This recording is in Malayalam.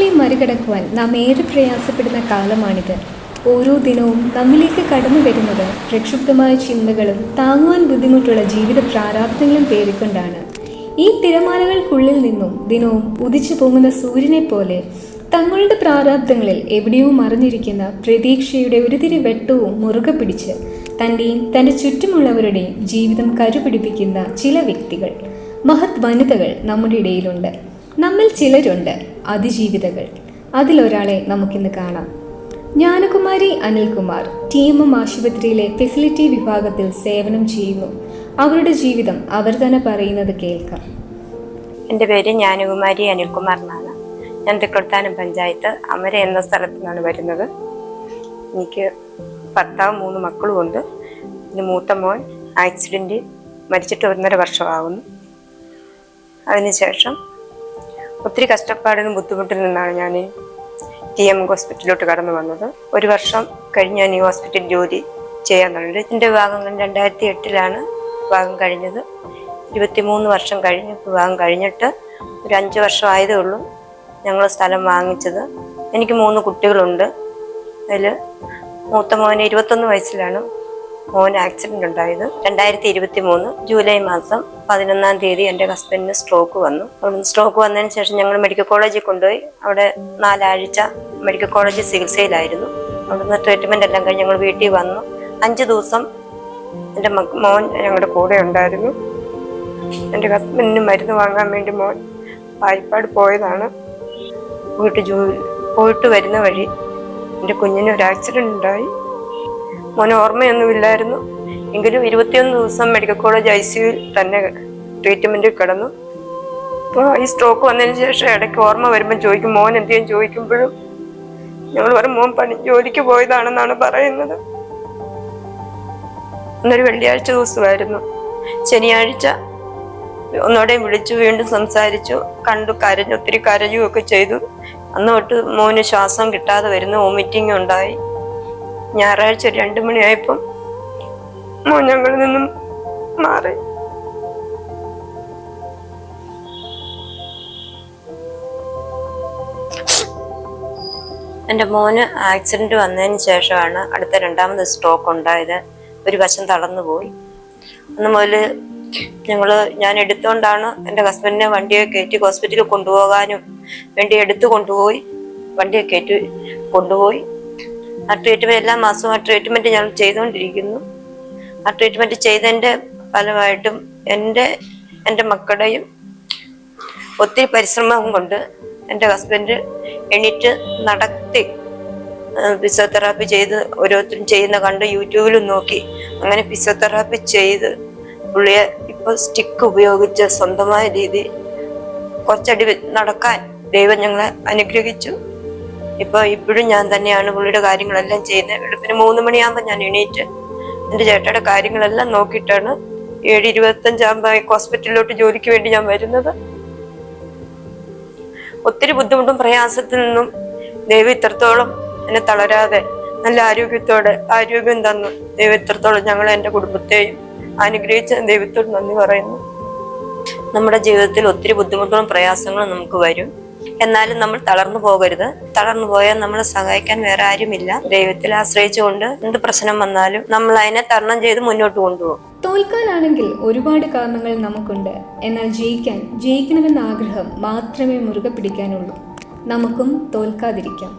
പ്രയാസങ്ങളെ മറികടക്കുവാൻ നാം ഏറെ പ്രയാസപ്പെടുന്ന കാലമാണിത്. ഓരോ ദിനവും നമ്മിലേക്ക് കടന്നു വരുന്നത് പ്രക്ഷുബ്ധമായ ചിന്തകളും താങ്ങുവാൻ ബുദ്ധിമുട്ടുള്ള ജീവിത പ്രാരാബ്ധങ്ങളും പേറിക്കൊണ്ടാണ്. ഈ തിരമാലകൾക്കുള്ളിൽ നിന്നും ദിനവും ഉദിച്ചു പോകുന്ന സൂര്യനെ പോലെ തങ്ങളുടെ പ്രാരാബ്ധങ്ങളിൽ എവിടെയോ മറഞ്ഞിരിക്കുന്ന പ്രതീക്ഷയുടെ ഒരുതിരി വെട്ടവും മുറുകെ പിടിച്ച് തൻ്റെയും തൻ്റെ ചുറ്റുമുള്ളവരുടെയും ജീവിതം കരുപിടിപ്പിക്കുന്ന ചില വ്യക്തികൾ, മഹത് വനിതകൾ നമ്മുടെ ഇടയിലുണ്ട്. നമ്മിൽ ചിലരുണ്ട് അതിജീവിതകൾ. അതിലൊരാളെ നമുക്കിന്ന് കാണാം. ജ്ഞാനകുമാരി അനിൽകുമാർ TMM ആശുപത്രിയിലെ ഫെസിലിറ്റി വിഭാഗത്തിൽ സേവനം ചെയ്യുന്നു. അവരുടെ ജീവിതം അവർ തന്നെ പറയുന്നത് കേൾക്കാം. എൻ്റെ പേര് ജ്ഞാനകുമാരി അനിൽകുമാർ എന്നാണ്. ഞാൻ തൃക്കൊട്ടാനം പഞ്ചായത്ത് അമര എന്ന സ്ഥലത്തു നിന്നാണ് വരുന്നത്. എനിക്ക് ഭർത്താവ് 3 മക്കളുമുണ്ട്. എൻ്റെ മൂത്ത മോൻ ആക്സിഡൻറ്റ് മരിച്ചിട്ട് 1.5 വർഷമാകുന്നു. അതിനുശേഷം ഒത്തിരി കഷ്ടപ്പാടിനും ബുദ്ധിമുട്ടിൽ നിന്നാണ് ഞാൻ TMM ഹോസ്പിറ്റലിലോട്ട് കടന്നു വന്നത്. 1 വർഷം കഴിഞ്ഞ് ഞാൻ ഈ ഹോസ്പിറ്റലിൽ ജോലി ചെയ്യാൻ തുടങ്ങി. എൻ്റെ വിവാഹം 2008 വിവാഹം കഴിഞ്ഞത്. 23 വർഷം കഴിഞ്ഞ് വിവാഹം കഴിഞ്ഞിട്ട് ഒരു 5 വർഷം ആയതേ ഉള്ളൂ ഞങ്ങൾ സ്ഥലം വാങ്ങിച്ചത്. എനിക്ക് 3 കുട്ടികളുണ്ട്. അതിൽ മൂത്ത മോന് 21 വയസ്സിലാണ് മോന് ആക്സിഡൻ്റ് ഉണ്ടായത്. 2023 ജൂലൈ മാസം 11-ാം തീയതി എൻ്റെ ഹസ്ബൻഡിന് സ്ട്രോക്ക് വന്നു. സ്ട്രോക്ക് വന്നതിന് ശേഷം ഞങ്ങൾ മെഡിക്കൽ കോളേജിൽ കൊണ്ടുപോയി. അവിടെ 4 ആഴ്ച മെഡിക്കൽ കോളേജിൽ ചികിത്സയിലായിരുന്നു. അവിടുന്ന് ട്രീറ്റ്മെൻ്റ് എല്ലാം കഴിഞ്ഞ് ഞങ്ങൾ വീട്ടിൽ വന്നു. 5 ദിവസം എൻ്റെ മോൻ ഞങ്ങളുടെ കൂടെ ഉണ്ടായിരുന്നു. എൻ്റെ ഹസ്ബൻഡിന് മരുന്ന് വാങ്ങാൻ വേണ്ടി മോൻ പായിപ്പാട് പോയതാണ്. പോയിട്ട് വരുന്ന വഴി എൻ്റെ കുഞ്ഞിന് ഒരു ആക്സിഡൻ്റ് ഉണ്ടായി. മോന് ഓർമ്മയൊന്നുമില്ലായിരുന്നു. എങ്കിലും 21 ദിവസം മെഡിക്കൽ കോളേജ് ICUവിൽ തന്നെ ട്രീറ്റ്മെൻറ്റിൽ കിടന്നു. അപ്പോൾ ഈ സ്ട്രോക്ക് വന്നതിന് ശേഷം ഇടയ്ക്ക് ഓർമ്മ വരുമ്പോൾ ചോദിക്കും, മോൻ എന്തെങ്കിലും ചോദിക്കുമ്പോഴും ഞങ്ങൾ പറയും മോൻ ജോലിക്ക് പോയതാണെന്നാണ് പറയുന്നത്. അന്നൊരു വെള്ളിയാഴ്ച ദിവസമായിരുന്നു. ശനിയാഴ്ച ഒന്നോടെയും വിളിച്ചു, വീണ്ടും സംസാരിച്ചു, കണ്ടു, കരഞ്ഞു, ഒത്തിരി കരയുകയൊക്കെ ചെയ്തു. അന്ന് തൊട്ട് മോന് ശ്വാസം കിട്ടാതെ വരുന്നു, വോമിറ്റിംഗ് ഉണ്ടായി. ഞായറാഴ്ച 2 മണിയായപ്പം മോൻ ഞങ്ങളിൽ നിന്നും മാറി. എൻ്റെ മോന് ആക്സിഡൻറ്റ് വന്നതിന് ശേഷമാണ് അടുത്ത 2ാമത് സ്ട്രോക്ക് ഉണ്ടായത്. ഒരു വശം തളർന്നു പോയി. അന്ന് മുതൽ ഞാൻ എടുത്തുകൊണ്ടാണ് എൻ്റെ ഹസ്ബൻഡിനെ വണ്ടിയെ കയറ്റി ഹോസ്പിറ്റലിൽ കൊണ്ടുപോകാനും വേണ്ടി വണ്ടിയെ കയറ്റി കൊണ്ടുപോയി. ആ ട്രീറ്റ്മെൻറ്റ് എല്ലാ മാസവും ട്രീറ്റ്മെൻറ്റ് ഞാൻ ചെയ്തുകൊണ്ടിരിക്കുന്നു. ആ ട്രീറ്റ്മെൻറ്റ് ചെയ്തതിൻ്റെ ഫലമായിട്ടും എൻ്റെ മക്കളുടെയും ഒത്തിരി പരിശ്രമം കൊണ്ട് എൻ്റെ ഹസ്ബൻഡ് എണീറ്റ് നടത്തി ഫിസിയോതെറാപ്പി ചെയ്ത് ഓരോരുത്തരും ചെയ്യുന്ന കണ്ട് യൂട്യൂബിലും നോക്കി അങ്ങനെ ഫിസിയോതെറാപ്പി ചെയ്ത് പുള്ളിയെ ഇപ്പോൾ സ്റ്റിക്ക് ഉപയോഗിച്ച് സ്വന്തമായ രീതി കുറച്ചടി നടക്കാൻ ദൈവം ഞങ്ങളെ അനുഗ്രഹിച്ചു. ഇപ്പോഴും ഞാൻ തന്നെയാണ് പുള്ളിയുടെ കാര്യങ്ങളെല്ലാം ചെയ്യുന്നത്. വെളുപ്പിന് 3 മണിയാകുമ്പോൾ ഞാൻ എണീറ്റ് എൻ്റെ ചേട്ടയുടെ കാര്യങ്ങളെല്ലാം നോക്കിയിട്ടാണ് 7:25 ഹോസ്പിറ്റലിലോട്ട് ജോലിക്ക് വേണ്ടി ഞാൻ വരുന്നത്. ഒത്തിരി ബുദ്ധിമുട്ടും പ്രയാസത്തിൽ നിന്നും ദൈവം ഇത്രത്തോളം എന്നെ തളരാതെ നല്ല ആരോഗ്യം തന്നു ദൈവം ഇത്രത്തോളം ഞങ്ങളെ എൻ്റെ കുടുംബത്തെയും അനുഗ്രഹിച്ച ദൈവത്തോട് നന്ദി പറയുന്നു. നമ്മുടെ ജീവിതത്തിൽ ഒത്തിരി ബുദ്ധിമുട്ടുകളും പ്രയാസങ്ങളും നമുക്ക് വരും. എന്നാലും നമ്മൾ തളർന്നു പോകരുത്. തളർന്നു പോയാൽ നമ്മളെ സഹായിക്കാൻ വേറെ ആരുമില്ല. ദൈവത്തിൽ ആശ്രയിച്ചുകൊണ്ട് എന്ത് പ്രശ്നം വന്നാലും നമ്മൾ അതിനെ തരണം ചെയ്ത് മുന്നോട്ട് കൊണ്ടുപോകും. തോൽക്കാനാണെങ്കിൽ ഒരുപാട് കാരണങ്ങൾ നമുക്കുണ്ട്. എന്നാൽ ജയിക്കണമെന്ന ആഗ്രഹം മാത്രമേ മുറുകെ പിടിക്കാനുള്ളൂ. നമുക്കും തോൽക്കാതിരിക്കാം.